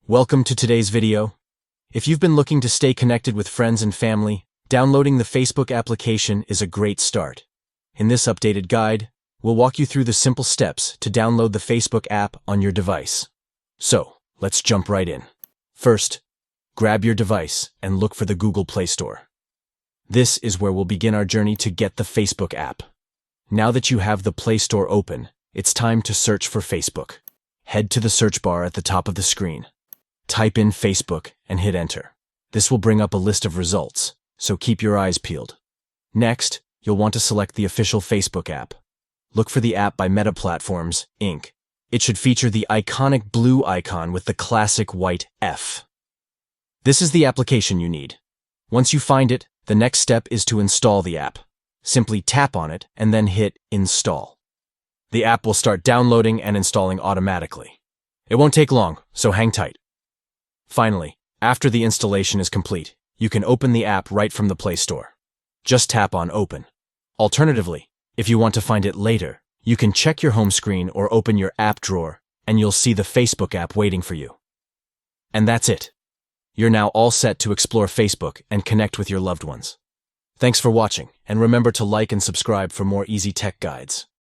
Welcome to today's video. If you've been looking to stay connected with friends and family, downloading the Facebook application is a great start. In this updated guide, we'll walk you through the simple steps to download the Facebook app on your device. So, let's jump right in. First, grab your device and look for the Google Play Store. This is where we'll begin our journey to get the Facebook app. Now that you have the Play Store open, it's time to search for Facebook. Head to the search bar at the top of the screen. Type in Facebook and hit enter. This will bring up a list of results, so keep your eyes peeled. Next, you'll want to select the official Facebook app. Look for the app by Meta Platforms, Inc. It should feature the iconic blue icon with the classic white F. This is the application you need. Once you find it, the next step is to install the app. Simply tap on it and then hit Install. The app will start downloading and installing automatically. It won't take long, so hang tight. Finally, after the installation is complete, you can open the app right from the Play Store. Just tap on Open. Alternatively, if you want to find it later, you can check your home screen or open your app drawer, and you'll see the Facebook app waiting for you. And that's it. You're now all set to explore Facebook and connect with your loved ones. Thanks for watching, and remember to like and subscribe for more easy tech guides.